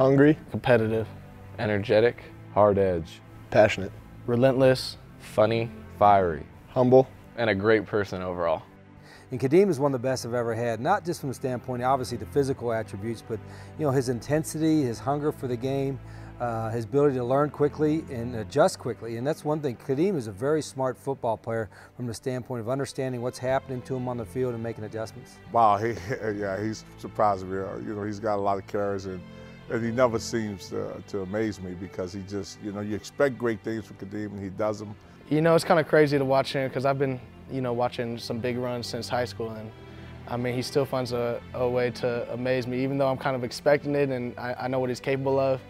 Hungry. Competitive. Energetic. Hard edge. Passionate. Relentless. Funny. Fiery. Humble. And a great person overall. And Deem is one of the best I've ever had, not just from the standpoint, obviously the physical attributes, but his intensity, his hunger for the game, his ability to learn quickly and adjust quickly. And that's one thing. Deem is a very smart football player from the standpoint of understanding what's happening to him on the field and making adjustments. Wow, he's surprising me. He's got a lot of carries, and he never seems to amaze me because he just, you expect great things from Deem and he does them. It's kind of crazy to watch him because I've been, watching some big runs since high school, and I mean, he still finds a way to amaze me, even though I'm kind of expecting it and I know what he's capable of.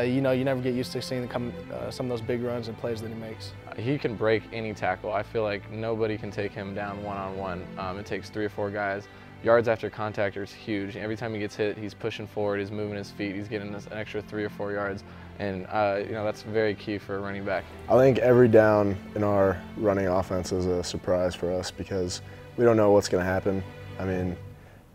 You never get used to seeing some of those big runs and plays that he makes. He can break any tackle. I feel like nobody can take him down one-on-one. It takes 3 or 4 guys. Yards after contact is huge. Every time he gets hit, he's pushing forward, he's moving his feet, he's getting an extra 3 or 4 yards. And that's very key for a running back. I think every down in our running offense is a surprise for us because we don't know what's going to happen. I mean,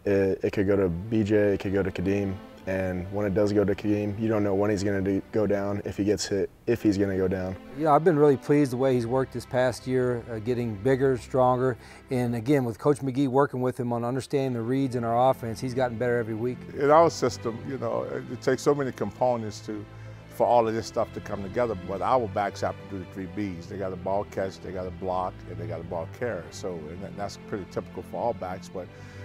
it could go to BJ, it could go to Deem, and when it does go to Deem, you don't know when he's going to go down, if he gets hit, if he's going to go down. I've been really pleased the way he's worked this past year, getting bigger, stronger, and again, with Coach McGee working with him on understanding the reads in our offense, he's gotten better every week. In our system, it takes so many components for all of this stuff to come together, but our backs have to do the 3 Bs. They got a ball catch, they got a block, and they got a ball carry. So, and that's pretty typical for all backs.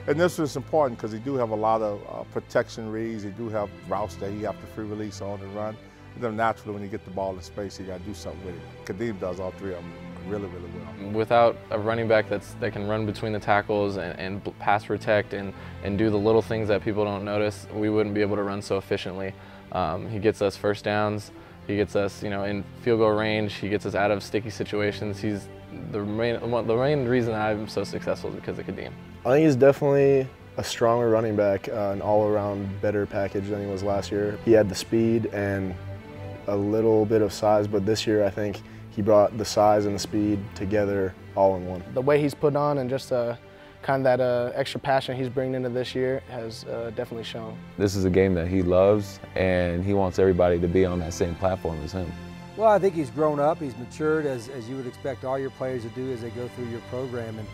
And this is important because he do have a lot of protection reads. He do have routes that he have to free release on and run. And then naturally, when you get the ball in space, you got to do something with it. Deem does all 3 of them really, really well. Without a running back that can run between the tackles and pass protect and do the little things that people don't notice, we wouldn't be able to run so efficiently. He gets us first downs, he gets us in field goal range, he gets us out of sticky situations. He's the main reason I'm so successful is because of Deem. I think he's definitely a stronger running back, an all-around better package than he was last year. He had the speed and a little bit of size, but this year I think he brought the size and the speed together all in one. The way he's put on and just kind of that extra passion he's bringing into this year has definitely shown. This is a game that he loves, and he wants everybody to be on that same platform as him. Well, I think he's grown up, he's matured as you would expect all your players to do as they go through your program. And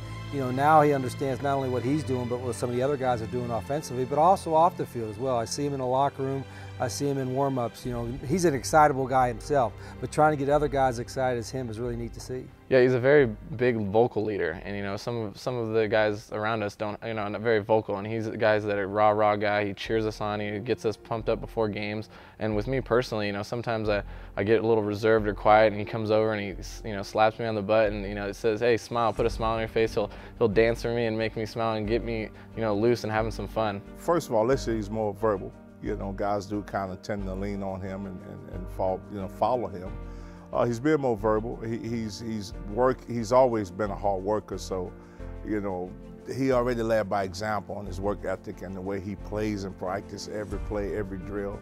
now he understands not only what he's doing, but what some of the other guys are doing offensively, but also off the field as well. I see him in the locker room, I see him in warm-ups. He's an excitable guy himself, but trying to get other guys excited as him is really neat to see. Yeah, he's a very big vocal leader, and some of the guys around us don't, not very vocal, and he's guys that are rah guy. He cheers us on, he gets us pumped up before games. And with me personally, sometimes I get a little reserved or quiet, and he comes over and he slaps me on the butt and it says, "Hey, smile, put a smile on your face." He'll dance for me and make me smile and get me loose and having some fun. First of all, this year he's more verbal. Guys do kind of tend to lean on him and follow him. He's been more verbal. He's always been a hard worker, so he already led by example on his work ethic and the way he plays in practice, every play, every drill.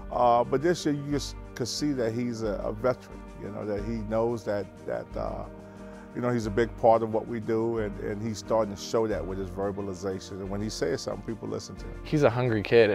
But this year you just could see that he's a veteran. That he knows that he's a big part of what we do, and he's starting to show that with his verbalization. And when he says something, people listen to him. He's a hungry kid.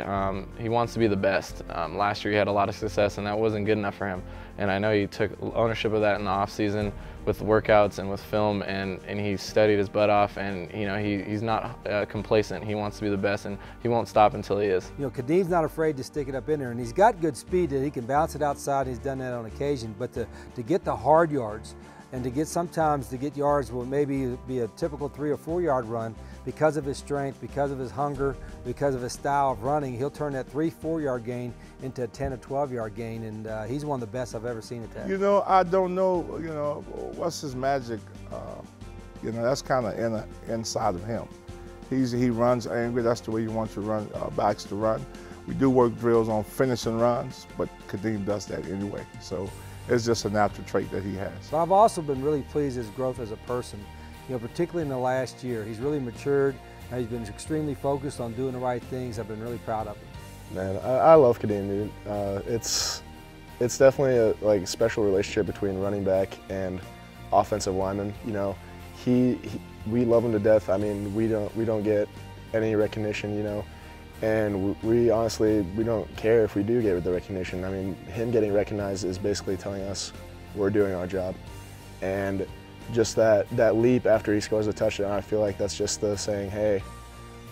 He wants to be the best. Last year he had a lot of success, and that wasn't good enough for him. And I know he took ownership of that in the off season with workouts and with film, and he studied his butt off. And he's not complacent. He wants to be the best, and he won't stop until he is. Deem's not afraid to stick it up in there, and he's got good speed that he can bounce it outside. He's done that on occasion, but to get the hard yards. And sometimes to get yards will maybe be a typical 3 or 4 yard run, because of his strength, because of his hunger, because of his style of running, he'll turn that 3-4 yard gain into a 10 or 12 yard gain, and he's one of the best I've ever seen at that. I don't know, what's his magic. That's kind of inside of him. He runs angry. That's the way you want your backs to run. We do work drills on finishing runs, but Deem does that anyway. So it's just a natural trait that he has. But I've also been really pleased with his growth as a person, particularly in the last year. He's really matured. He's been extremely focused on doing the right things. I've been really proud of him. Man, I love Deem, dude. It's definitely a special relationship between running back and offensive lineman. We love him to death. I mean, we don't get any recognition. And we honestly, we don't care if we do get the recognition. I mean, him getting recognized is basically telling us we're doing our job. And just that leap after he scores a touchdown, I feel like that's just the saying, hey,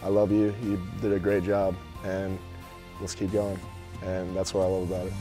I love you, you did a great job, and let's keep going. And that's what I love about it.